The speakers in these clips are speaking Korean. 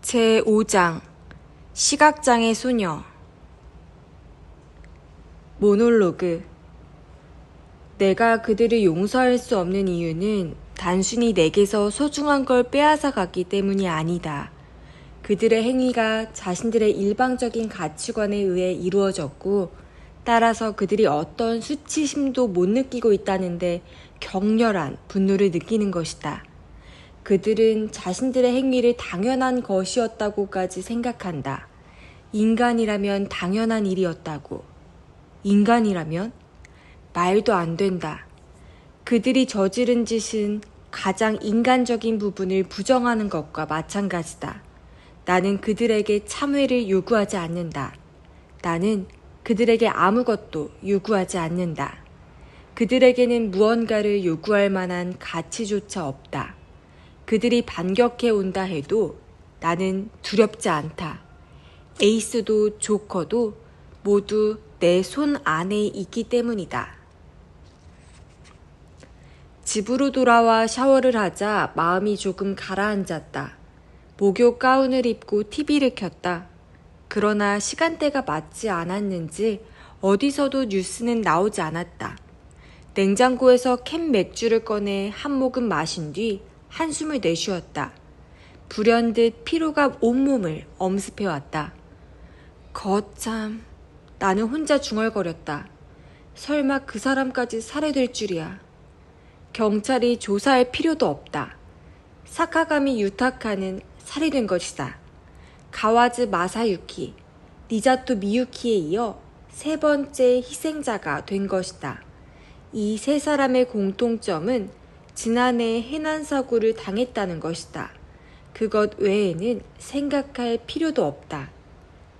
제5장 시각장애 소녀. 모놀로그. 내가 그들을 용서할 수 없는 이유는 단순히 내게서 소중한 걸 빼앗아 갔기 때문이 아니다. 그들의 행위가 자신들의 일방적인 가치관에 의해 이루어졌고, 따라서 그들이 어떤 수치심도 못 느끼고 있다는데 격렬한 분노를 느끼는 것이다. 그들은 자신들의 행위를 당연한 것이었다고까지 생각한다. 인간이라면 당연한 일이었다고. 인간이라면? 말도 안 된다. 그들이 저지른 짓은 가장 인간적인 부분을 부정하는 것과 마찬가지다. 나는 그들에게 참회를 요구하지 않는다. 나는 그들에게 아무것도 요구하지 않는다. 그들에게는 무언가를 요구할 만한 가치조차 없다. 그들이 반격해 온다 해도 나는 두렵지 않다. 에이스도 조커도 모두 내 손 안에 있기 때문이다. 집으로 돌아와 샤워를 하자 마음이 조금 가라앉았다. 목욕 가운을 입고 TV를 켰다. 그러나 시간대가 맞지 않았는지 어디서도 뉴스는 나오지 않았다. 냉장고에서 캔 맥주를 꺼내 한 모금 마신 뒤 한숨을 내쉬었다. 불현듯 피로가 온몸을 엄습해왔다. 거참, 나는 혼자 중얼거렸다. 설마 그 사람까지 살해될 줄이야. 경찰이 조사할 필요도 없다. 사카가미 유타카는 살해된 것이다. 가와즈 마사유키, 니자토 미유키에 이어 세 번째 희생자가 된 것이다. 이 세 사람의 공통점은 지난해 해난사고를 당했다는 것이다. 그것 외에는 생각할 필요도 없다.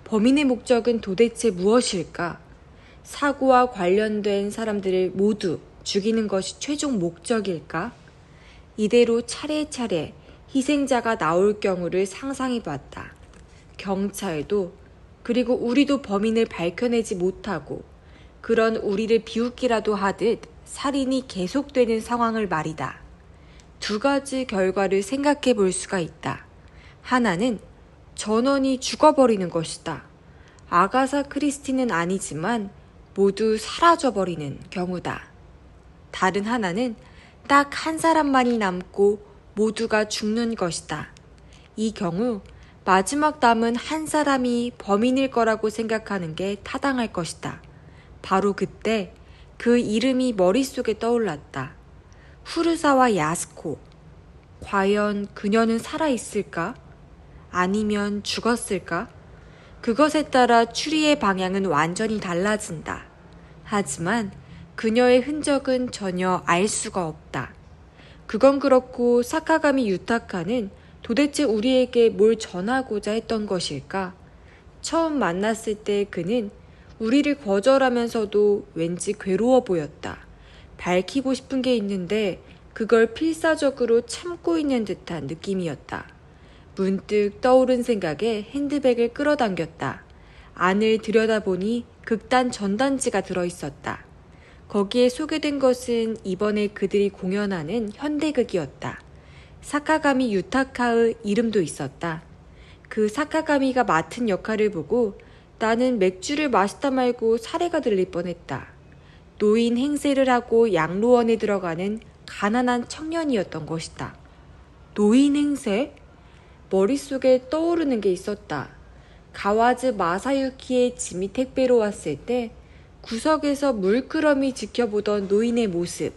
범인의 목적은 도대체 무엇일까? 사고와 관련된 사람들을 모두 죽이는 것이 최종 목적일까? 이대로 차례차례 희생자가 나올 경우를 상상해봤다. 경찰도, 그리고 우리도 범인을 밝혀내지 못하고 그런 우리를 비웃기라도 하듯 살인이 계속되는 상황을 말이다. 두 가지 결과를 생각해 볼 수가 있다. 하나는 전원이 죽어버리는 것이다. 아가사 크리스티는 아니지만 모두 사라져버리는 경우다. 다른 하나는 딱 한 사람만이 남고 모두가 죽는 것이다. 이 경우 마지막 남은 한 사람이 범인일 거라고 생각하는 게 타당할 것이다. 바로 그때 그 이름이 머릿속에 떠올랐다. 후르사와 야스코. 과연 그녀는 살아있을까? 아니면 죽었을까? 그것에 따라 추리의 방향은 완전히 달라진다. 하지만 그녀의 흔적은 전혀 알 수가 없다. 그건 그렇고 사카가미 유타카는 도대체 우리에게 뭘 전하고자 했던 것일까? 처음 만났을 때 그는 우리를 거절하면서도 왠지 괴로워 보였다. 밝히고 싶은 게 있는데 그걸 필사적으로 참고 있는 듯한 느낌이었다. 문득 떠오른 생각에 핸드백을 끌어당겼다. 안을 들여다보니 극단 전단지가 들어있었다. 거기에 소개된 것은 이번에 그들이 공연하는 현대극이었다. 사카가미 유타카의 이름도 있었다. 그 사카가미가 맡은 역할을 보고 나는 맥주를 마시다 말고 사례가 들릴 뻔했다. 노인 행세를 하고 양로원에 들어가는 가난한 청년이었던 것이다. 노인 행세? 머릿속에 떠오르는 게 있었다. 가와즈 마사유키의 짐이 택배로 왔을 때 구석에서 물끄러미 지켜보던 노인의 모습.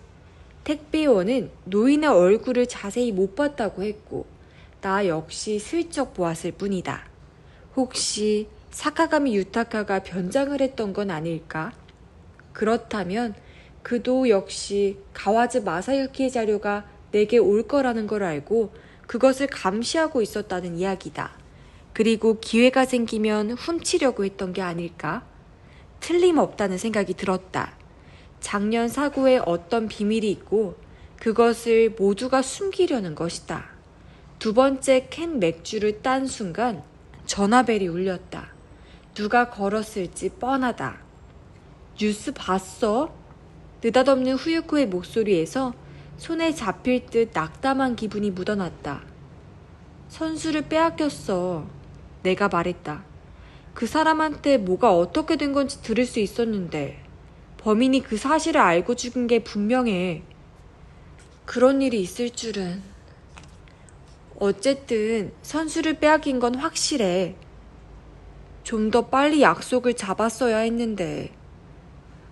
택배원은 노인의 얼굴을 자세히 못 봤다고 했고 나 역시 슬쩍 보았을 뿐이다. 혹시 사카가미 유타카가 변장을 했던 건 아닐까? 그렇다면 그도 역시 가와즈 마사유키의 자료가 내게 올 거라는 걸 알고 그것을 감시하고 있었다는 이야기다. 그리고 기회가 생기면 훔치려고 했던 게 아닐까? 틀림없다는 생각이 들었다. 작년 사고에 어떤 비밀이 있고 그것을 모두가 숨기려는 것이다. 두 번째 캔 맥주를 딴 순간 전화벨이 울렸다. 누가 걸었을지 뻔하다. 뉴스 봤어? 느닷없는 후유코의 목소리에서 손에 잡힐 듯 낙담한 기분이 묻어났다. 선수를 빼앗겼어. 내가 말했다. 그 사람한테 뭐가 어떻게 된 건지 들을 수 있었는데 범인이 그 사실을 알고 죽은 게 분명해. 그런 일이 있을 줄은. 어쨌든 선수를 빼앗긴 건 확실해. 좀 더 빨리 약속을 잡았어야 했는데.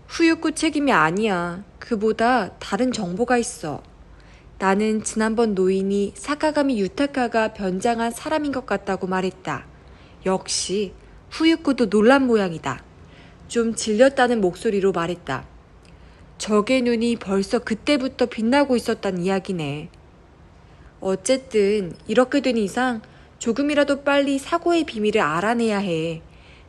후유쿠 책임이 아니야. 그보다 다른 정보가 있어. 나는 지난번 노인이 사카가미 유타카가 변장한 사람인 것 같다고 말했다. 역시 후유쿠도 놀란 모양이다. 좀 질렸다는 목소리로 말했다. 적의 눈이 벌써 그때부터 빛나고 있었단 이야기네. 어쨌든 이렇게 된 이상 조금이라도 빨리 사고의 비밀을 알아내야 해.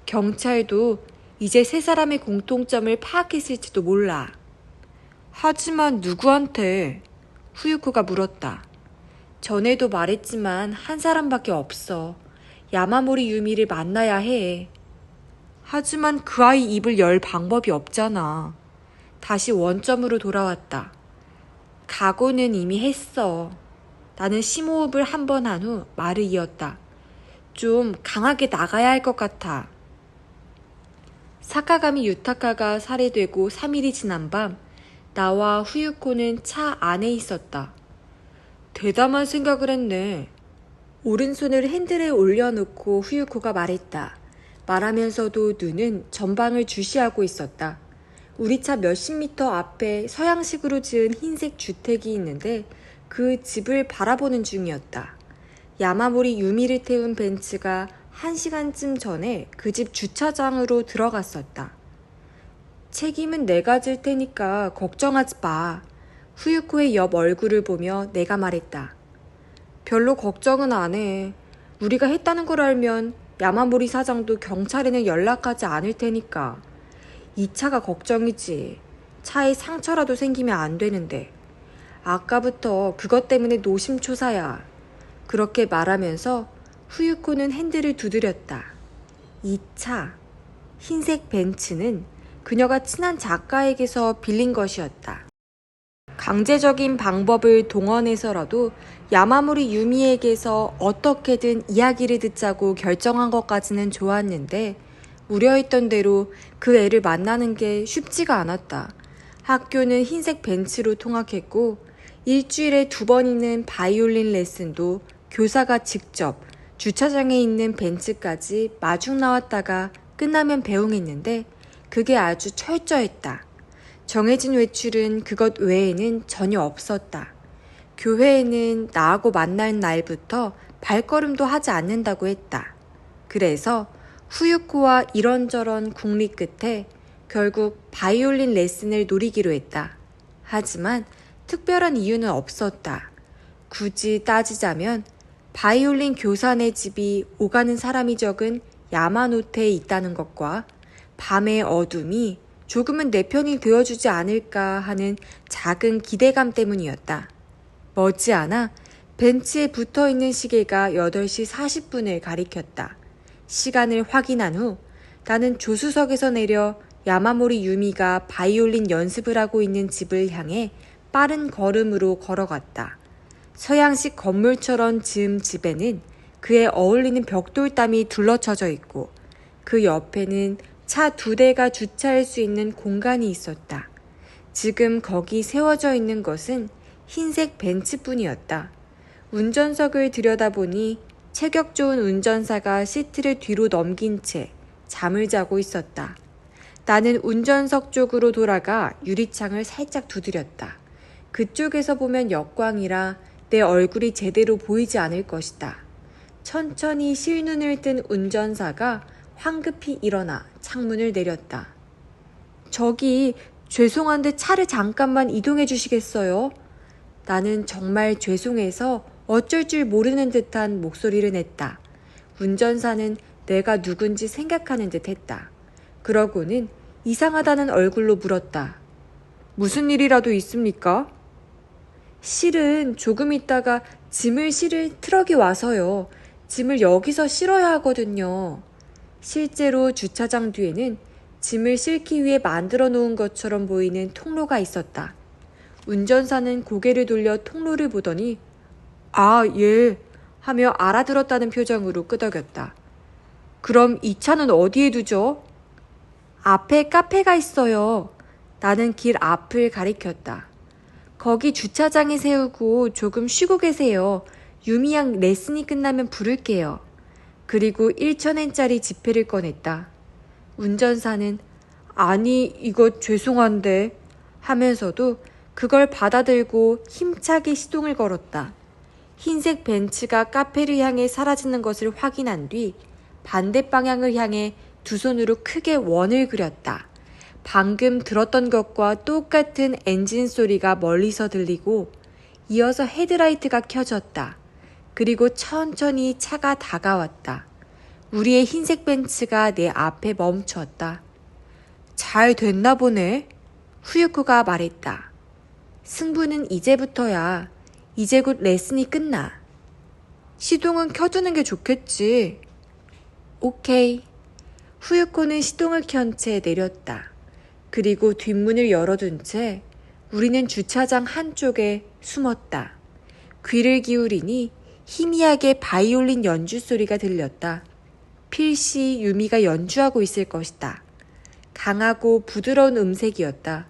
경찰도 이제 세 사람의 공통점을 파악했을지도 몰라. 하지만 누구한테? 후유코가 물었다. 전에도 말했지만 한 사람밖에 없어. 야마모리 유미를 만나야 해. 하지만 그 아이 입을 열 방법이 없잖아. 다시 원점으로 돌아왔다. 각오는 이미 했어. 나는 심호흡을 한 번 한 후 말을 이었다. 좀 강하게 나가야 할 것 같아. 사카가미 유타카가 살해되고 3일이 지난 밤 나와 후유코는 차 안에 있었다. 대담한 생각을 했네. 오른손을 핸들에 올려놓고 후유코가 말했다. 말하면서도 눈은 전방을 주시하고 있었다. 우리 차 몇십 미터 앞에 서양식으로 지은 흰색 주택이 있는데 그 집을 바라보는 중이었다. 야마모리 유미를 태운 벤츠가 1시간쯤 전에 그 집 주차장으로 들어갔었다. 책임은 내가 질 테니까 걱정하지 마. 후유코의 옆 얼굴을 보며 내가 말했다. 별로 걱정은 안 해. 우리가 했다는 걸 알면 야마모리 사장도 경찰에는 연락하지 않을 테니까. 이 차가 걱정이지. 차에 상처라도 생기면 안 되는데. 아까부터 그것 때문에 노심초사야. 그렇게 말하면서 후유코는 핸들을 두드렸다. 이 차, 흰색 벤츠는 그녀가 친한 작가에게서 빌린 것이었다. 강제적인 방법을 동원해서라도 야마모리 유미에게서 어떻게든 이야기를 듣자고 결정한 것까지는 좋았는데 우려했던 대로 그 애를 만나는 게 쉽지가 않았다. 학교는 흰색 벤츠로 통학했고 일주일에 2번 있는 바이올린 레슨도 교사가 직접 주차장에 있는 벤츠까지 마중 나왔다가 끝나면 배웅했는데 그게 아주 철저했다. 정해진 외출은 그것 외에는 전혀 없었다. 교회에는 나하고 만날 날부터 발걸음도 하지 않는다고 했다. 그래서 후유코와 이런저런 국리 끝에 결국 바이올린 레슨을 노리기로 했다. 하지만 특별한 이유는 없었다. 굳이 따지자면 바이올린 교사네 집이 오가는 사람이 적은 야마노테에 있다는 것과 밤의 어둠이 조금은 내 편이 되어주지 않을까 하는 작은 기대감 때문이었다. 머지않아 벤치에 붙어있는 시계가 8시 40분을 가리켰다. 시간을 확인한 후 나는 조수석에서 내려 야마모리 유미가 바이올린 연습을 하고 있는 집을 향해 빠른 걸음으로 걸어갔다. 서양식 건물처럼 지은 집에는 그에 어울리는 벽돌담이 둘러쳐져 있고 그 옆에는 차 2대가 주차할 수 있는 공간이 있었다. 지금 거기 세워져 있는 것은 흰색 벤츠뿐이었다. 운전석을 들여다보니 체격 좋은 운전사가 시트를 뒤로 넘긴 채 잠을 자고 있었다. 나는 운전석 쪽으로 돌아가 유리창을 살짝 두드렸다. 그쪽에서 보면 역광이라 내 얼굴이 제대로 보이지 않을 것이다. 천천히 실눈을 뜬 운전사가 황급히 일어나 창문을 내렸다. 저기 죄송한데 차를 잠깐만 이동해 주시겠어요? 나는 정말 죄송해서 어쩔 줄 모르는 듯한 목소리를 냈다. 운전사는 내가 누군지 생각하는 듯 했다. 그러고는 이상하다는 얼굴로 물었다. 무슨 일이라도 있습니까? 실은 조금 있다가 짐을 실을 트럭이 와서요. 짐을 여기서 실어야 하거든요. 실제로 주차장 뒤에는 짐을 싣기 위해 만들어 놓은 것처럼 보이는 통로가 있었다. 운전사는 고개를 돌려 통로를 보더니 아, 예. 하며 알아들었다는 표정으로 끄덕였다. 그럼 이 차는 어디에 두죠? 앞에 카페가 있어요. 나는 길 앞을 가리켰다. 거기 주차장에 세우고 조금 쉬고 계세요. 유미양 레슨이 끝나면 부를게요. 그리고 1,000엔짜리 지폐를 꺼냈다. 운전사는 아니 이거 죄송한데 하면서도 그걸 받아들고 힘차게 시동을 걸었다. 흰색 벤츠가 카페를 향해 사라지는 것을 확인한 뒤 반대 방향을 향해 두 손으로 크게 원을 그렸다. 방금 들었던 것과 똑같은 엔진 소리가 멀리서 들리고 이어서 헤드라이트가 켜졌다. 그리고 천천히 차가 다가왔다. 우리의 흰색 벤츠가 내 앞에 멈췄다. 잘 됐나 보네. 후유코가 말했다. 승부는 이제부터야. 이제 곧 레슨이 끝나. 시동은 켜두는 게 좋겠지. 오케이. 후유코는 시동을 켠 채 내렸다. 그리고 뒷문을 열어둔 채 우리는 주차장 한쪽에 숨었다. 귀를 기울이니 희미하게 바이올린 연주 소리가 들렸다. 필시 유미가 연주하고 있을 것이다. 강하고 부드러운 음색이었다.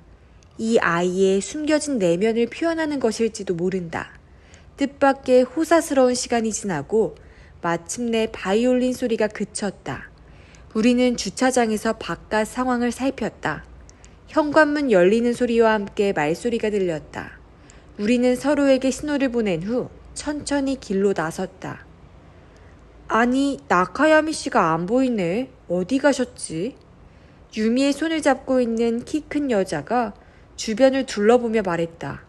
이 아이의 숨겨진 내면을 표현하는 것일지도 모른다. 뜻밖의 호사스러운 시간이 지나고 마침내 바이올린 소리가 그쳤다. 우리는 주차장에서 바깥 상황을 살폈다. 현관문 열리는 소리와 함께 말소리가 들렸다. 우리는 서로에게 신호를 보낸 후 천천히 길로 나섰다. 아니, 나카야미 씨가 안 보이네. 어디 가셨지? 유미의 손을 잡고 있는 키 큰 여자가 주변을 둘러보며 말했다.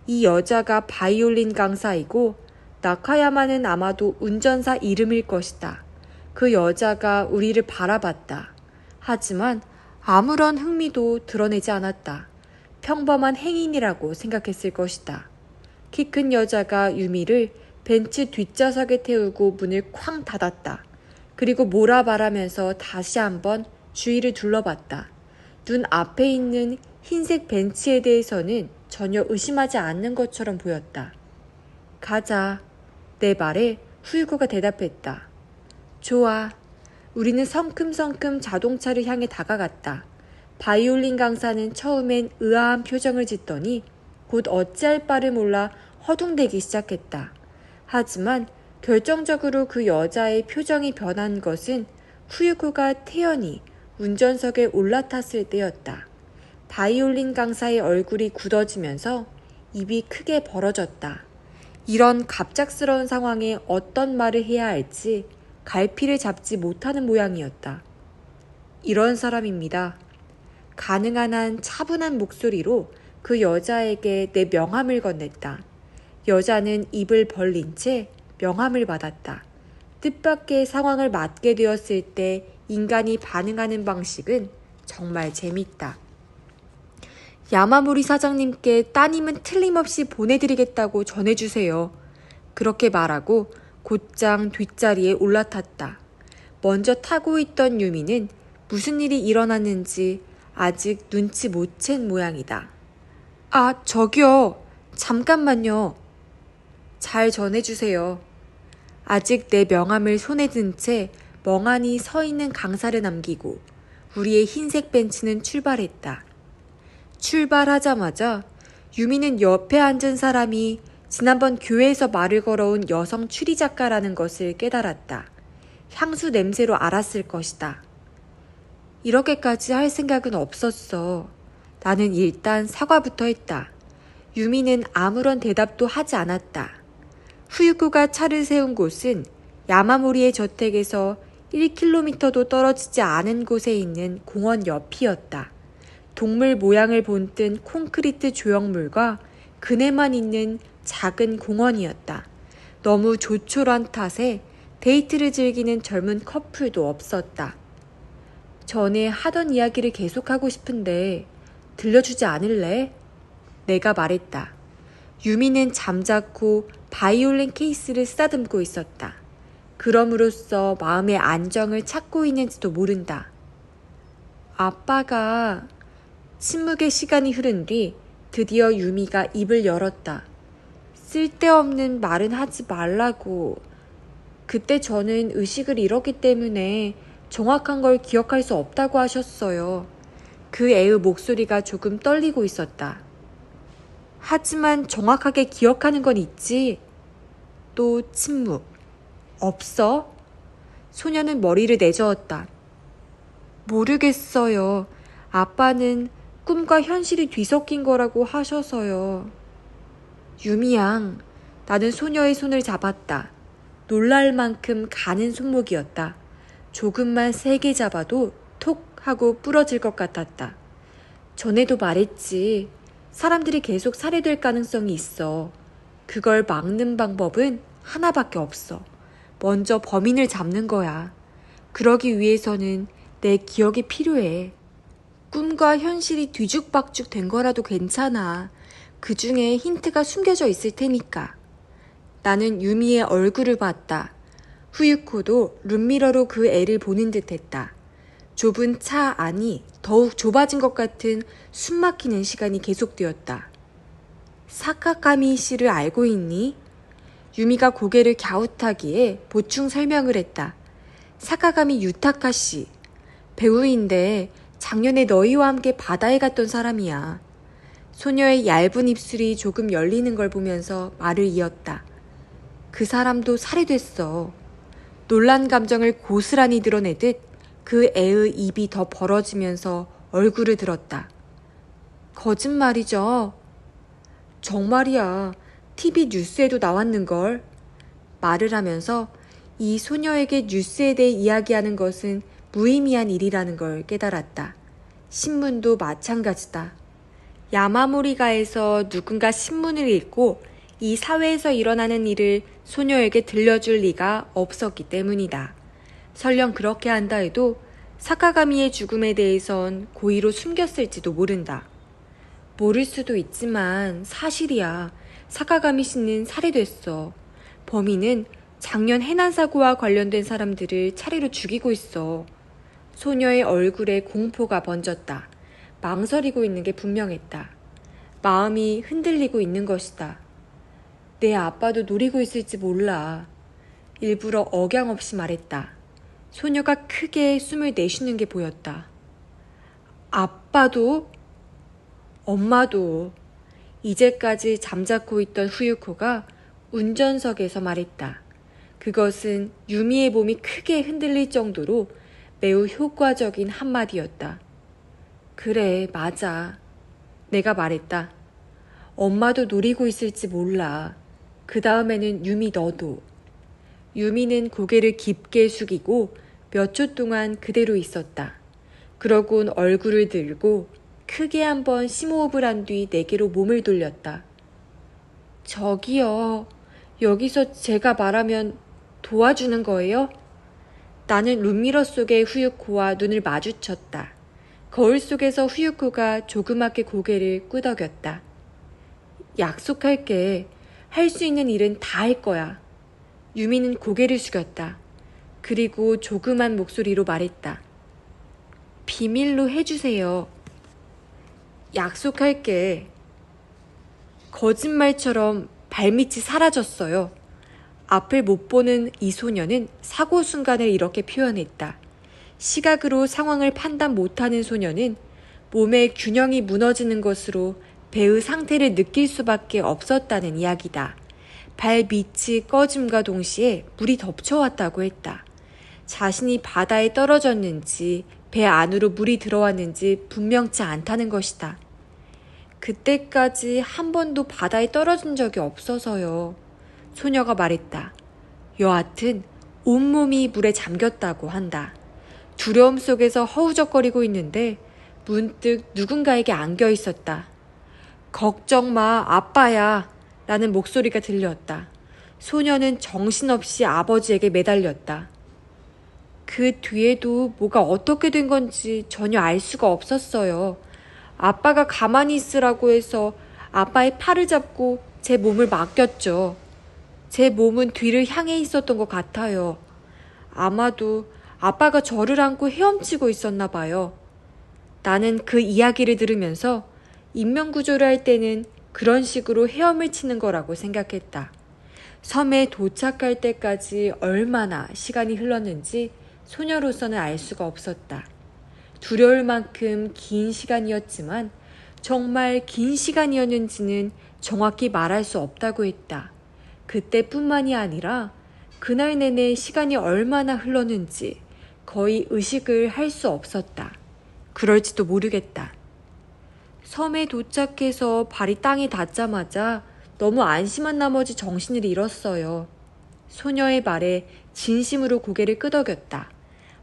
이 여자가 바이올린 강사이고 나카야마는 아마도 운전사 이름일 것이다. 그 여자가 우리를 바라봤다. 하지만 아무런 흥미도 드러내지 않았다. 평범한 행인이라고 생각했을 것이다. 키 큰 여자가 유미를 벤츠 뒷좌석에 태우고 문을 쾅 닫았다. 그리고 몰아바라면서 다시 한번 주위를 둘러봤다. 눈 앞에 있는 흰색 벤츠에 대해서는 전혀 의심하지 않는 것처럼 보였다. 가자. 내 말에 후유코가 대답했다. 좋아. 우리는 성큼성큼 자동차를 향해 다가갔다. 바이올린 강사는 처음엔 의아한 표정을 짓더니 곧 어찌할 바를 몰라 허둥대기 시작했다. 하지만 결정적으로 그 여자의 표정이 변한 것은 후유코가 태연히 운전석에 올라탔을 때였다. 바이올린 강사의 얼굴이 굳어지면서 입이 크게 벌어졌다. 이런 갑작스러운 상황에 어떤 말을 해야 할지 갈피를 잡지 못하는 모양이었다. 이런 사람입니다. 가능한 한 차분한 목소리로 그 여자에게 내 명함을 건넸다. 여자는 입을 벌린 채 명함을 받았다. 뜻밖의 상황을 맞게 되었을 때 인간이 반응하는 방식은 정말 재밌다. 야마모리 사장님께 따님은 틀림없이 보내드리겠다고 전해주세요. 그렇게 말하고 곧장 뒷자리에 올라탔다. 먼저 타고 있던 유미는 무슨 일이 일어났는지 아직 눈치 못 챈 모양이다. 아, 저기요. 잠깐만요. 잘 전해주세요. 아직 내 명함을 손에 든 채 멍하니 서 있는 강사를 남기고 우리의 흰색 벤츠는 출발했다. 출발하자마자 유미는 옆에 앉은 사람이 지난번 교회에서 말을 걸어온 여성 추리 작가라는 것을 깨달았다. 향수 냄새로 알았을 것이다. 이렇게까지 할 생각은 없었어. 나는 일단 사과부터 했다. 유미는 아무런 대답도 하지 않았다. 후유코가 차를 세운 곳은 야마모리의 저택에서 1km도 떨어지지 않은 곳에 있는 공원 옆이었다. 동물 모양을 본뜬 콘크리트 조형물과 그네만 있는 작은 공원이었다. 너무 조촐한 탓에 데이트를 즐기는 젊은 커플도 없었다. 전에 하던 이야기를 계속하고 싶은데 들려주지 않을래? 내가 말했다. 유미는 잠자코 바이올린 케이스를 쓰다듬고 있었다. 그럼으로써 마음의 안정을 찾고 있는지도 모른다. 아빠가... 침묵의 시간이 흐른 뒤 드디어 유미가 입을 열었다. 쓸데없는 말은 하지 말라고. 그때 저는 의식을 잃었기 때문에 정확한 걸 기억할 수 없다고 하셨어요. 그 애의 목소리가 조금 떨리고 있었다. 하지만 정확하게 기억하는 건 있지? 또 침묵. 없어? 소녀는 머리를 내저었다. 모르겠어요. 아빠는 꿈과 현실이 뒤섞인 거라고 하셔서요. 유미양, 나는 소녀의 손을 잡았다. 놀랄 만큼 가는 손목이었다. 조금만 세게 잡아도 톡 하고 부러질 것 같았다. 전에도 말했지. 사람들이 계속 살해될 가능성이 있어. 그걸 막는 방법은 하나밖에 없어. 먼저 범인을 잡는 거야. 그러기 위해서는 내 기억이 필요해. 꿈과 현실이 뒤죽박죽 된 거라도 괜찮아. 그 중에 힌트가 숨겨져 있을 테니까. 나는 유미의 얼굴을 봤다. 후유코도 룸미러로 그 애를 보는 듯 했다. 좁은 차 안이 더욱 좁아진 것 같은 숨막히는 시간이 계속되었다. 사카카미 씨를 알고 있니? 유미가 고개를 갸웃하기에 보충 설명을 했다. 사카가미 유타카 씨. 배우인데 작년에 너희와 함께 바다에 갔던 사람이야. 소녀의 얇은 입술이 조금 열리는 걸 보면서 말을 이었다. 그 사람도 살해됐어. 놀란 감정을 고스란히 드러내듯 그 애의 입이 더 벌어지면서 얼굴을 들었다. 거짓말이죠? 정말이야. TV 뉴스에도 나왔는걸. 말을 하면서 이 소녀에게 뉴스에 대해 이야기하는 것은 무의미한 일이라는 걸 깨달았다. 신문도 마찬가지다. 야마모리가에서 누군가 신문을 읽고 이 사회에서 일어나는 일을 소녀에게 들려줄 리가 없었기 때문이다. 설령 그렇게 한다 해도 사카가미의 죽음에 대해선 고의로 숨겼을지도 모른다. 모를 수도 있지만 사실이야. 사카가미 씨는 살해됐어. 범인은 작년 해난사고와 관련된 사람들을 차례로 죽이고 있어. 소녀의 얼굴에 공포가 번졌다. 망설이고 있는 게 분명했다. 마음이 흔들리고 있는 것이다. 내 아빠도 노리고 있을지 몰라. 일부러 억양 없이 말했다. 소녀가 크게 숨을 내쉬는 게 보였다. 아빠도? 엄마도. 이제까지 잠자코 있던 후유코가 운전석에서 말했다. 그것은 유미의 몸이 크게 흔들릴 정도로 매우 효과적인 한마디였다. 그래, 맞아. 내가 말했다. 엄마도 노리고 있을지 몰라. 그 다음에는 유미 너도. 유미는 고개를 깊게 숙이고 몇 초 동안 그대로 있었다. 그러곤 얼굴을 들고 크게 한번 심호흡을 한 뒤 내게로 몸을 돌렸다. 저기요. 여기서 제가 말하면 도와주는 거예요? 나는 룸미러 속의 후유코와 눈을 마주쳤다. 거울 속에서 후유코가 조그맣게 고개를 끄덕였다. 약속할게. 할 수 있는 일은 다 할 거야. 유미는 고개를 숙였다. 그리고 조그만 목소리로 말했다. 비밀로 해주세요. 약속할게. 거짓말처럼 발밑이 사라졌어요. 앞을 못 보는 이 소녀는 사고 순간을 이렇게 표현했다. 시각으로 상황을 판단 못하는 소녀는 몸의 균형이 무너지는 것으로 배의 상태를 느낄 수밖에 없었다는 이야기다. 발밑이 꺼짐과 동시에 물이 덮쳐왔다고 했다. 자신이 바다에 떨어졌는지 배 안으로 물이 들어왔는지 분명치 않다는 것이다. 그때까지 한 번도 바다에 떨어진 적이 없어서요. 소녀가 말했다. 여하튼 온몸이 물에 잠겼다고 한다. 두려움 속에서 허우적거리고 있는데 문득 누군가에게 안겨 있었다. 걱정 마, 아빠야. 라는 목소리가 들렸다. 소녀는 정신없이 아버지에게 매달렸다. 그 뒤에도 뭐가 어떻게 된 건지 전혀 알 수가 없었어요. 아빠가 가만히 있으라고 해서 아빠의 팔을 잡고 제 몸을 맡겼죠. 제 몸은 뒤를 향해 있었던 것 같아요. 아마도 아빠가 저를 안고 헤엄치고 있었나 봐요. 나는 그 이야기를 들으면서 인명구조를 할 때는 그런 식으로 헤엄을 치는 거라고 생각했다. 섬에 도착할 때까지 얼마나 시간이 흘렀는지 소녀로서는 알 수가 없었다. 두려울 만큼 긴 시간이었지만 정말 긴 시간이었는지는 정확히 말할 수 없다고 했다. 그때뿐만이 아니라 그날 내내 시간이 얼마나 흘렀는지 거의 의식을 할 수 없었다. 그럴지도 모르겠다. 섬에 도착해서 발이 땅에 닿자마자 너무 안심한 나머지 정신을 잃었어요. 소녀의 말에 진심으로 고개를 끄덕였다.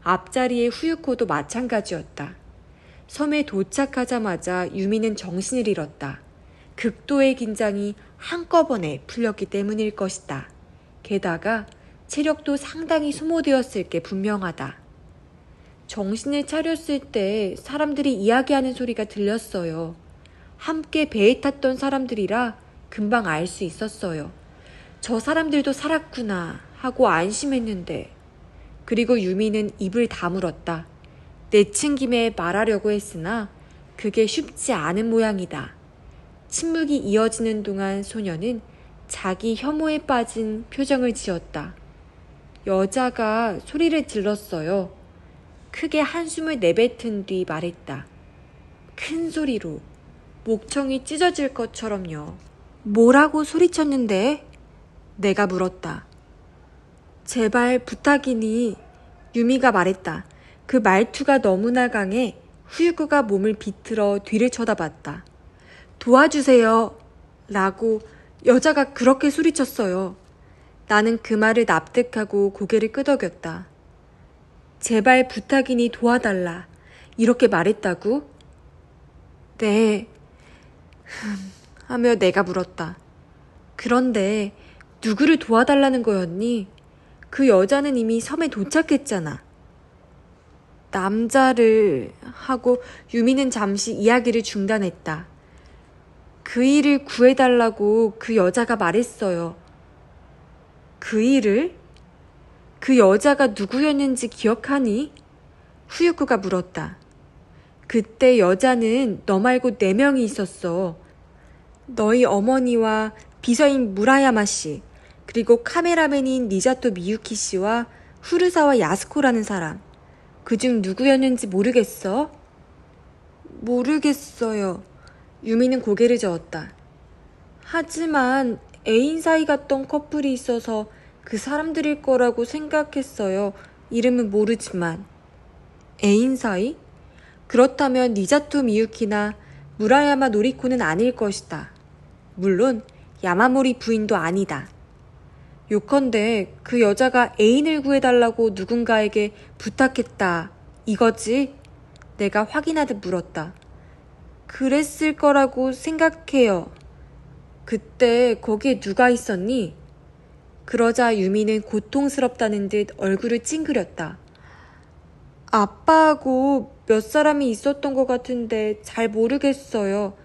앞자리의 후유코도 마찬가지였다. 섬에 도착하자마자 유미는 정신을 잃었다. 극도의 긴장이 한꺼번에 풀렸기 때문일 것이다. 게다가 체력도 상당히 소모되었을 게 분명하다. 정신을 차렸을 때 사람들이 이야기하는 소리가 들렸어요. 함께 배에 탔던 사람들이라 금방 알 수 있었어요. 저 사람들도 살았구나 하고 안심했는데. 그리고 유미는 입을 다물었다. 내친김에 말하려고 했으나 그게 쉽지 않은 모양이다. 침묵이 이어지는 동안 소녀는 자기 혐오에 빠진 표정을 지었다. 여자가 소리를 질렀어요. 크게 한숨을 내뱉은 뒤 말했다. 큰 소리로, 목청이 찢어질 것처럼요. 뭐라고 소리쳤는데? 내가 물었다. 제발 부탁이니, 유미가 말했다. 그 말투가 너무나 강해 후유코가 몸을 비틀어 뒤를 쳐다봤다. 도와주세요. 라고 여자가 그렇게 소리쳤어요. 나는 그 말을 납득하고 고개를 끄덕였다. 제발 부탁이니 도와달라. 이렇게 말했다고? 네. 하며 내가 물었다. 그런데 누구를 도와달라는 거였니? 그 여자는 이미 섬에 도착했잖아. 남자를 하고 유미는 잠시 이야기를 중단했다. 그 일을 구해달라고 그 여자가 말했어요. 그 일을? 그 여자가 누구였는지 기억하니? 후유코가 물었다. 그때 여자는 너 말고 4명이 있었어. 너희 어머니와 비서인 무라야마 씨, 그리고 카메라맨인 니자토 미유키 씨와 후르사와 야스코라는 사람. 그중 누구였는지 모르겠어? 모르겠어요. 유미는 고개를 저었다. 하지만 애인 사이 같던 커플이 있어서 그 사람들일 거라고 생각했어요. 이름은 모르지만. 애인 사이? 그렇다면 니자토 미유키나 무라야마 노리코는 아닐 것이다. 물론 야마모리 부인도 아니다. 요컨대 그 여자가 애인을 구해달라고 누군가에게 부탁했다. 이거지? 내가 확인하듯 물었다. 그랬을 거라고 생각해요. 그때 거기에 누가 있었니? 그러자 유미는 고통스럽다는 듯 얼굴을 찡그렸다. 아빠하고 몇 사람이 있었던 것 같은데 잘 모르겠어요.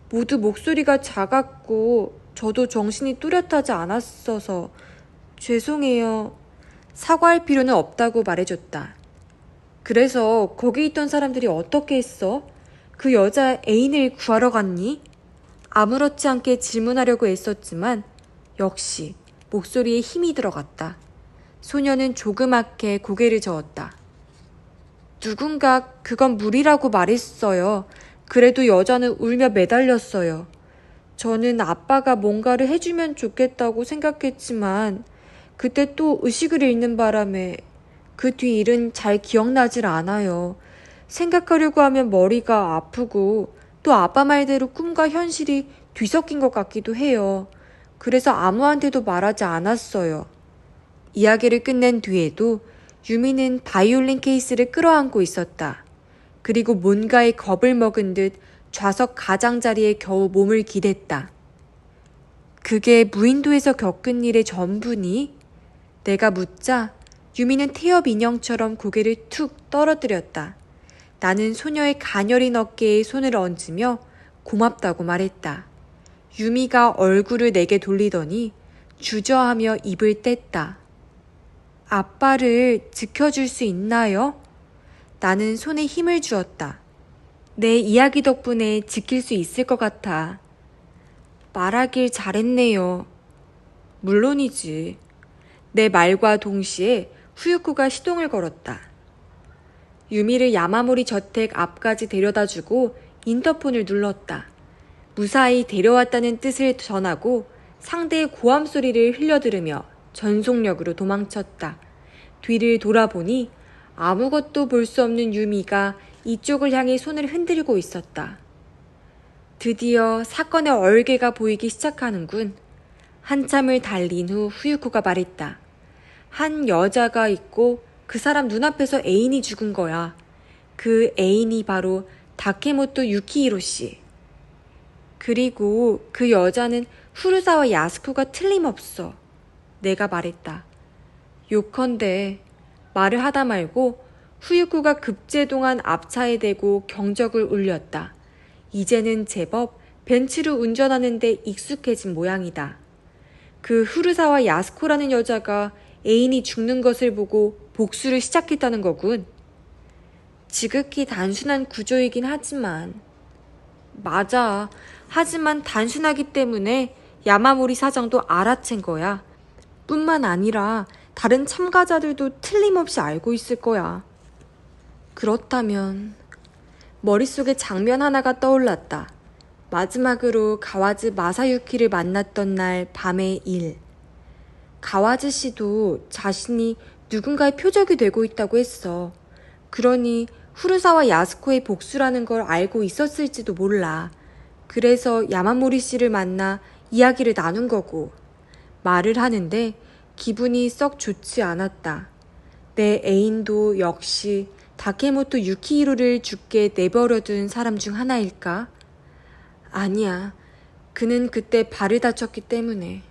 모두 목소리가 작았고 저도 정신이 뚜렷하지 않았어서 죄송해요. 사과할 필요는 없다고 말해줬다. 그래서 거기 있던 사람들이 어떻게 했어? 그 여자 애인을 구하러 갔니? 아무렇지 않게 질문하려고 애썼지만 역시 목소리에 힘이 들어갔다. 소녀는 조그맣게 고개를 저었다. 누군가 그건 무리라고 말했어요. 그래도 여자는 울며 매달렸어요. 저는 아빠가 뭔가를 해주면 좋겠다고 생각했지만 그때 또 의식을 잃는 바람에 그 뒤 일은 잘 기억나질 않아요. 생각하려고 하면 머리가 아프고 또 아빠 말대로 꿈과 현실이 뒤섞인 것 같기도 해요. 그래서 아무한테도 말하지 않았어요. 이야기를 끝낸 뒤에도 유미는 바이올린 케이스를 끌어안고 있었다. 그리고 뭔가에 겁을 먹은 듯 좌석 가장자리에 겨우 몸을 기댔다. 그게 무인도에서 겪은 일의 전부니? 내가 묻자 유미는 태엽 인형처럼 고개를 툭 떨어뜨렸다. 나는 소녀의 가녀린 어깨에 손을 얹으며 고맙다고 말했다. 유미가 얼굴을 내게 돌리더니 주저하며 입을 뗐다. 아빠를 지켜줄 수 있나요? 나는 손에 힘을 주었다. 내 이야기 덕분에 지킬 수 있을 것 같아. 말하길 잘했네요. 물론이지. 내 말과 동시에 후유코가 시동을 걸었다. 유미를 야마모리 저택 앞까지 데려다주고 인터폰을 눌렀다. 무사히 데려왔다는 뜻을 전하고 상대의 고함 소리를 흘려들으며 전속력으로 도망쳤다. 뒤를 돌아보니 아무것도 볼 수 없는 유미가 이쪽을 향해 손을 흔들고 있었다. 드디어 사건의 얼개가 보이기 시작하는군. 한참을 달린 후 후유코가 말했다. 한 여자가 있고 그 사람 눈앞에서 애인이 죽은 거야. 그 애인이 바로 다케모토 유키히로 씨. 그리고 그 여자는 후르사와 야스쿠가 틀림없어. 내가 말했다. 요컨대 말을 하다 말고 후유코가 급제동한 앞차에 대고 경적을 울렸다. 이제는 제법 벤츠를 운전하는데 익숙해진 모양이다. 그 후르사와 야스코라는 여자가 애인이 죽는 것을 보고 복수를 시작했다는 거군. 지극히 단순한 구조이긴 하지만. 맞아. 하지만 단순하기 때문에 야마모리 사장도 알아챈 거야. 뿐만 아니라 다른 참가자들도 틀림없이 알고 있을 거야. 그렇다면 머릿속에 장면 하나가 떠올랐다. 마지막으로 가와즈 마사유키를 만났던 날 밤의 일. 가와즈 씨도 자신이 누군가의 표적이 되고 있다고 했어. 그러니 후르사와 야스코의 복수라는 걸 알고 있었을지도 몰라. 그래서 야마모리 씨를 만나 이야기를 나눈 거고. 말을 하는데 기분이 썩 좋지 않았다. 내 애인도 역시 다케모토 유키히로를 죽게 내버려둔 사람 중 하나일까? 아니야. 그는 그때 발을 다쳤기 때문에.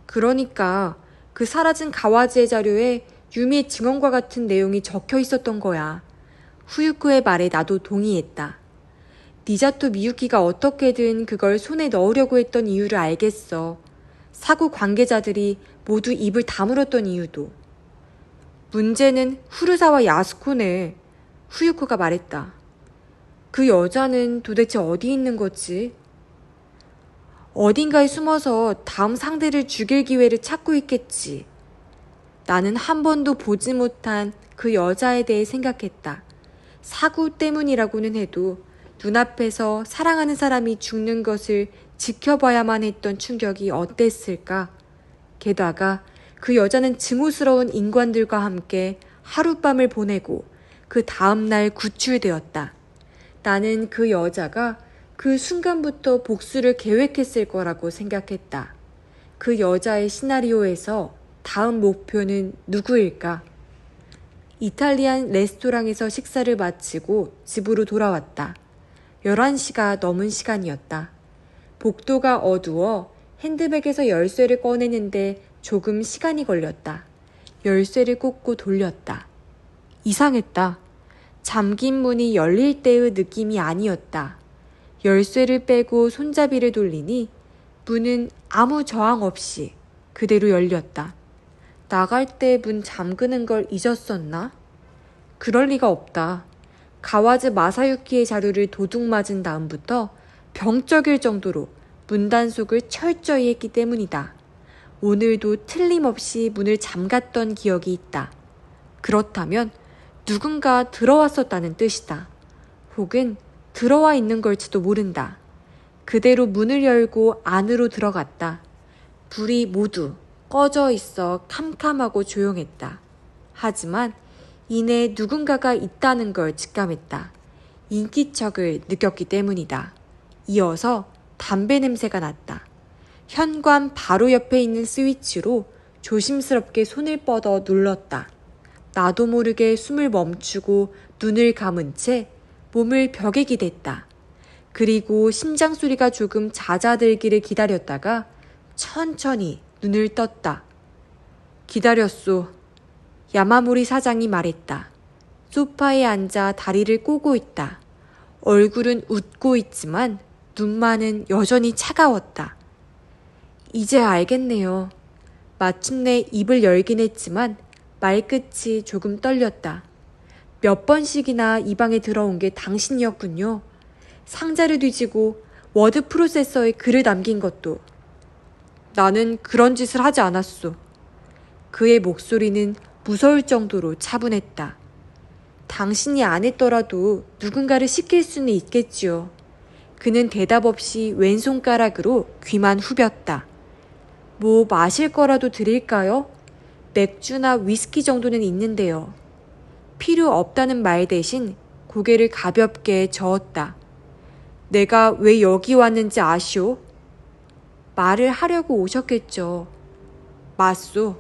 그러니까 그 사라진 가와즈의 자료에 유미의 증언과 같은 내용이 적혀 있었던 거야. 후유코의 말에 나도 동의했다. 니자토 미유키가 어떻게든 그걸 손에 넣으려고 했던 이유를 알겠어. 사고 관계자들이 모두 입을 다물었던 이유도. 문제는 후르사와 야스코네. 후유코가 말했다. 그 여자는 도대체 어디 있는 거지? 어딘가에 숨어서 다음 상대를 죽일 기회를 찾고 있겠지. 나는 한 번도 보지 못한 그 여자에 대해 생각했다. 사고 때문이라고는 해도 눈앞에서 사랑하는 사람이 죽는 것을 지켜봐야만 했던 충격이 어땠을까? 게다가 그 여자는 증오스러운 인간들과 함께 하룻밤을 보내고 그 다음날 구출되었다. 나는 그 여자가 그 순간부터 복수를 계획했을 거라고 생각했다. 그 여자의 시나리오에서 다음 목표는 누구일까? 이탈리안 레스토랑에서 식사를 마치고 집으로 돌아왔다. 11시가 넘은 시간이었다. 복도가 어두워 핸드백에서 열쇠를 꺼내는데 조금 시간이 걸렸다. 열쇠를 꽂고 돌렸다. 이상했다. 잠긴 문이 열릴 때의 느낌이 아니었다. 열쇠를 빼고 손잡이를 돌리니 문은 아무 저항 없이 그대로 열렸다. 나갈 때 문 잠그는 걸 잊었었나? 그럴 리가 없다. 가와즈 마사유키의 자료를 도둑 맞은 다음부터 병적일 정도로 문 단속을 철저히 했기 때문이다. 오늘도 틀림없이 문을 잠갔던 기억이 있다. 그렇다면 누군가 들어왔었다는 뜻이다. 혹은 들어와 있는 걸지도 모른다. 그대로 문을 열고 안으로 들어갔다. 불이 모두 꺼져 있어 캄캄하고 조용했다. 하지만 이내 누군가가 있다는 걸 직감했다. 인기척을 느꼈기 때문이다. 이어서 담배 냄새가 났다. 현관 바로 옆에 있는 스위치로 조심스럽게 손을 뻗어 눌렀다. 나도 모르게 숨을 멈추고 눈을 감은 채 몸을 벽에 기댔다. 그리고 심장 소리가 조금 잦아들기를 기다렸다가 천천히 눈을 떴다. 기다렸소. 야마모리 사장이 말했다. 소파에 앉아 다리를 꼬고 있다. 얼굴은 웃고 있지만 눈만은 여전히 차가웠다. 이제 알겠네요. 마침내 입을 열긴 했지만 말끝이 조금 떨렸다. 몇 번씩이나 이 방에 들어온 게 당신이었군요. 상자를 뒤지고 워드 프로세서에 글을 남긴 것도. 나는 그런 짓을 하지 않았소. 그의 목소리는 무서울 정도로 차분했다. 당신이 안 했더라도 누군가를 시킬 수는 있겠지요. 그는 대답 없이 왼손가락으로 귀만 후볐다. 뭐 마실 거라도 드릴까요? 맥주나 위스키 정도는 있는데요. 필요 없다는 말 대신 고개를 가볍게 저었다. 내가 왜 여기 왔는지 아시오? 말을 하려고 오셨겠죠. 맞소.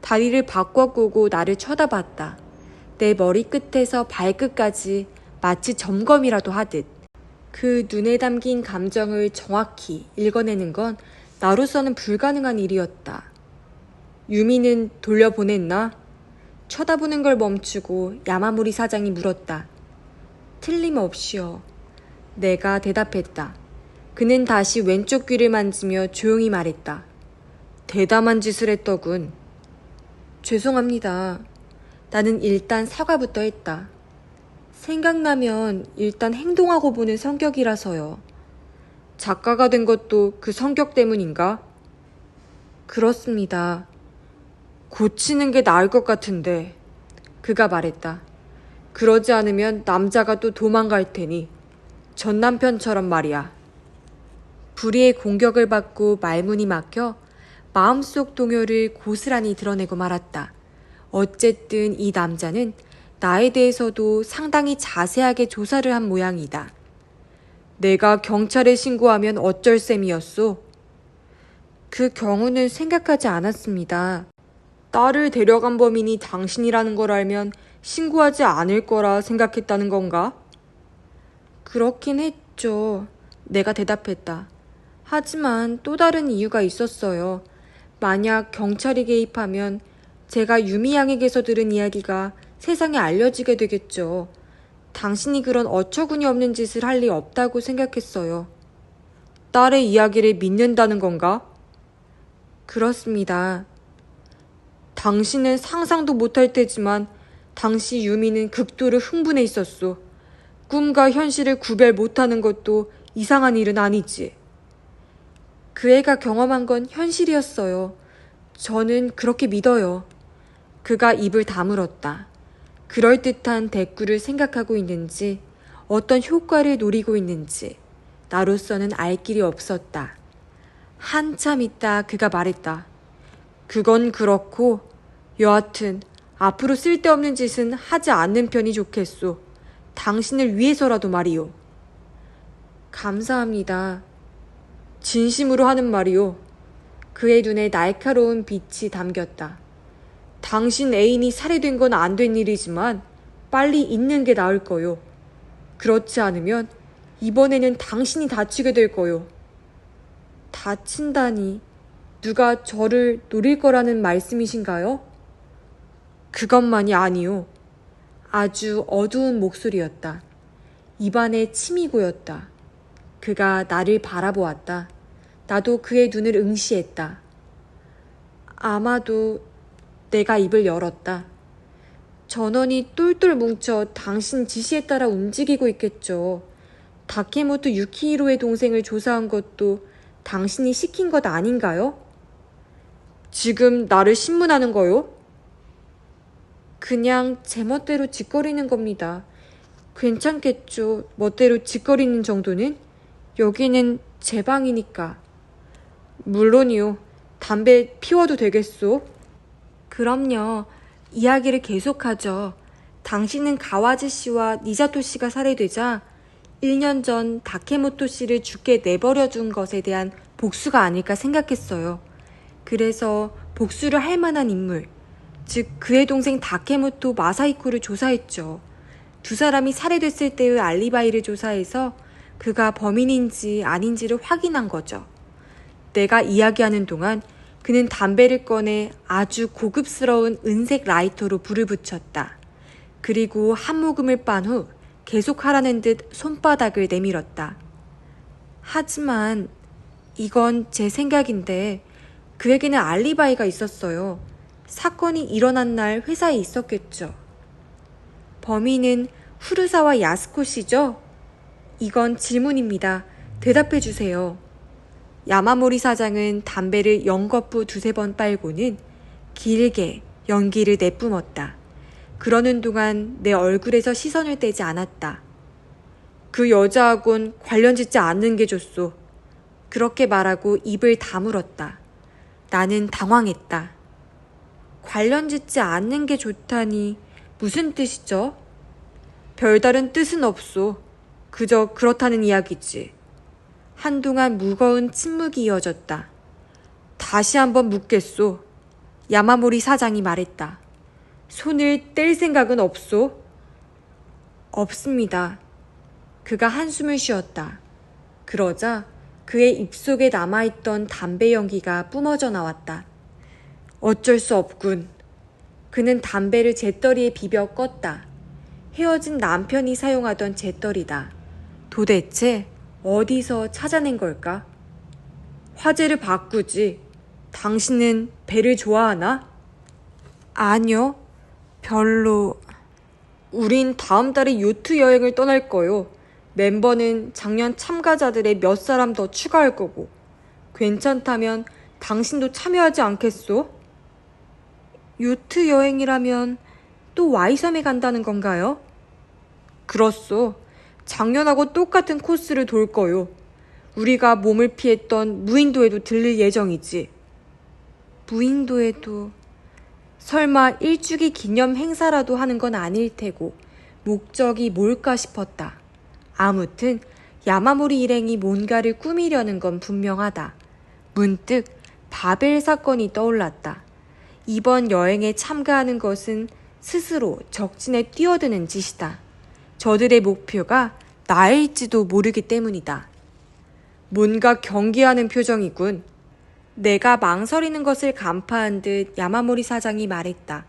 다리를 바꿔 꼬고 나를 쳐다봤다. 내 머리끝에서 발끝까지 마치 점검이라도 하듯. 그 눈에 담긴 감정을 정확히 읽어내는 건 나로서는 불가능한 일이었다. 유미는 돌려보냈나? 쳐다보는 걸 멈추고 야마모리 사장이 물었다. 틀림없이요. 내가 대답했다. 그는 다시 왼쪽 귀를 만지며 조용히 말했다. 대담한 짓을 했더군. 죄송합니다. 나는 일단 사과부터 했다. 생각나면 일단 행동하고 보는 성격이라서요. 작가가 된 것도 그 성격 때문인가? 그렇습니다. 고치는 게 나을 것 같은데. 그가 말했다. 그러지 않으면 남자가 또 도망갈 테니. 전 남편처럼 말이야. 불의의 공격을 받고 말문이 막혀 마음속 동요를 고스란히 드러내고 말았다. 어쨌든 이 남자는 나에 대해서도 상당히 자세하게 조사를 한 모양이다. 내가 경찰에 신고하면 어쩔 셈이었소? 그 경우는 생각하지 않았습니다. 딸을 데려간 범인이 당신이라는 걸 알면 신고하지 않을 거라 생각했다는 건가? 그렇긴 했죠. 내가 대답했다. 하지만 또 다른 이유가 있었어요. 만약 경찰이 개입하면 제가 유미 양에게서 들은 이야기가 세상에 알려지게 되겠죠. 당신이 그런 어처구니 없는 짓을 할 리 없다고 생각했어요. 딸의 이야기를 믿는다는 건가? 그렇습니다. 당신은 상상도 못할 테지만 당시 유미는 극도로 흥분해 있었소. 꿈과 현실을 구별 못하는 것도 이상한 일은 아니지. 그 애가 경험한 건 현실이었어요. 저는 그렇게 믿어요. 그가 입을 다물었다. 그럴듯한 대꾸를 생각하고 있는지 어떤 효과를 노리고 있는지 나로서는 알 길이 없었다. 한참 있다 그가 말했다. 그건 그렇고 여하튼 앞으로 쓸데없는 짓은 하지 않는 편이 좋겠소. 당신을 위해서라도 말이오. 감사합니다. 진심으로 하는 말이오. 그의 눈에 날카로운 빛이 담겼다. 당신 애인이 살해된 건 안 된 일이지만 빨리 잊는 게 나을 거요. 그렇지 않으면 이번에는 당신이 다치게 될 거요. 다친다니 누가 저를 노릴 거라는 말씀이신가요? 그것만이 아니오. 아주 어두운 목소리였다. 입안에 침이 고였다. 그가 나를 바라보았다. 나도 그의 눈을 응시했다. 아마도 내가 입을 열었다. 전원이 똘똘 뭉쳐 당신 지시에 따라 움직이고 있겠죠. 다케모토 유키히로의 동생을 조사한 것도 당신이 시킨 것 아닌가요? 지금 나를 신문하는 거요? 그냥 제 멋대로 짓거리는 겁니다. 괜찮겠죠. 멋대로 짓거리는 정도는? 여기는 제 방이니까. 물론이요. 담배 피워도 되겠소? 그럼요. 이야기를 계속하죠. 당신은 가와즈 씨와 니자토 씨가 살해되자 1년 전 다케모토 씨를 죽게 내버려둔 것에 대한 복수가 아닐까 생각했어요. 그래서 복수를 할 만한 인물, 즉 그의 동생 다케모토 마사히코를 조사했죠. 두 사람이 살해됐을 때의 알리바이를 조사해서 그가 범인인지 아닌지를 확인한 거죠. 내가 이야기하는 동안 그는 담배를 꺼내 아주 고급스러운 은색 라이터로 불을 붙였다. 그리고 한 모금을 빤 후 계속하라는 듯 손바닥을 내밀었다. 하지만 이건 제 생각인데 그에게는 알리바이가 있었어요. 사건이 일어난 날 회사에 있었겠죠. 범인은 후르사와 야스코 씨죠? 이건 질문입니다. 대답해 주세요. 야마모리 사장은 담배를 연거푸 두세 번 빨고는 길게 연기를 내뿜었다. 그러는 동안 내 얼굴에서 시선을 떼지 않았다. 그 여자하고는 관련 짓지 않는 게 좋소. 그렇게 말하고 입을 다물었다. 나는 당황했다. 관련 짓지 않는 게 좋다니 무슨 뜻이죠? 별다른 뜻은 없소. 그저 그렇다는 이야기지. 한동안 무거운 침묵이 이어졌다. 다시 한번 묻겠소. 야마모리 사장이 말했다. 손을 뗄 생각은 없소? 없습니다. 그가 한숨을 쉬었다. 그러자 그의 입속에 남아있던 담배 연기가 뿜어져 나왔다. 어쩔 수 없군. 그는 담배를 재떨이에 비벼 껐다. 헤어진 남편이 사용하던 재떨이다. 도대체 어디서 찾아낸 걸까? 화제를 바꾸지. 당신은 배를 좋아하나? 아니요. 별로. 우린 다음 달에 요트 여행을 떠날 거요. 멤버는 작년 참가자들의 몇 사람 더 추가할 거고. 괜찮다면 당신도 참여하지 않겠소? 요트 여행이라면 또 와이섬에 간다는 건가요? 그렇소. 작년하고 똑같은 코스를 돌 거요. 우리가 몸을 피했던 무인도에도 들릴 예정이지. 무인도에도... 설마 일주기 기념 행사라도 하는 건 아닐 테고 목적이 뭘까 싶었다. 아무튼 야마모리 일행이 뭔가를 꾸미려는 건 분명하다. 문득 바벨 사건이 떠올랐다. 이번 여행에 참가하는 것은 스스로 적진에 뛰어드는 짓이다. 저들의 목표가 나일지도 모르기 때문이다. 뭔가 경계하는 표정이군. 내가 망설이는 것을 간파한 듯 야마모리 사장이 말했다.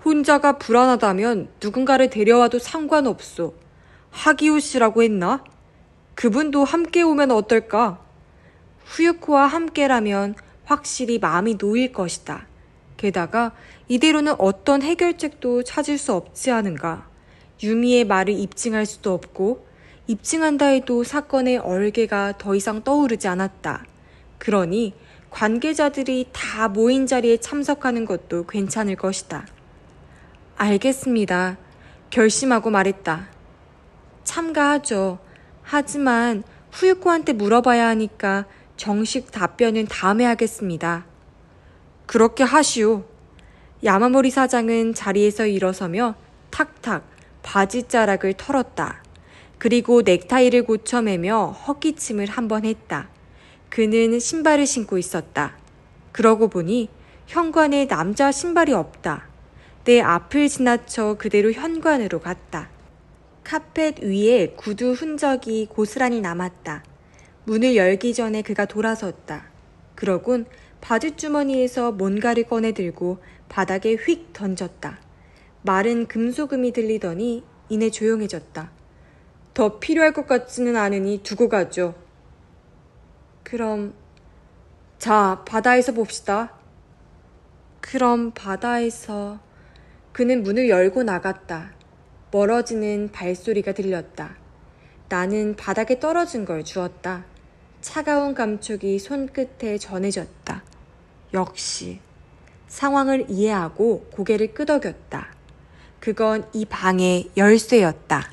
혼자가 불안하다면 누군가를 데려와도 상관없소. 하기우 씨라고 했나? 그분도 함께 오면 어떨까? 후유코와 함께라면 확실히 마음이 놓일 것이다. 게다가 이대로는 어떤 해결책도 찾을 수 없지 않은가. 유미의 말을 입증할 수도 없고 입증한다 해도 사건의 얼개가 더 이상 떠오르지 않았다. 그러니 관계자들이 다 모인 자리에 참석하는 것도 괜찮을 것이다. 알겠습니다. 결심하고 말했다. 참가하죠. 하지만 후유코한테 물어봐야 하니까 정식 답변은 다음에 하겠습니다. 그렇게 하시오. 야마모리 사장은 자리에서 일어서며 탁탁 바지자락을 털었다. 그리고 넥타이를 고쳐매며 헛기침을 한번 했다. 그는 신발을 신고 있었다. 그러고 보니 현관에 남자 신발이 없다. 내 앞을 지나쳐 그대로 현관으로 갔다. 카펫 위에 구두 흔적이 고스란히 남았다. 문을 열기 전에 그가 돌아섰다. 그러곤 바지주머니에서 뭔가를 꺼내 들고 바닥에 휙 던졌다. 마른 금소금이 들리더니 이내 조용해졌다. 더 필요할 것 같지는 않으니 두고 가죠. 그럼... 자, 바다에서 봅시다. 그럼 바다에서... 그는 문을 열고 나갔다. 멀어지는 발소리가 들렸다. 나는 바닥에 떨어진 걸 주웠다. 차가운 감촉이 손끝에 전해졌다. 역시 상황을 이해하고 고개를 끄덕였다. 그건 이 방의 열쇠였다.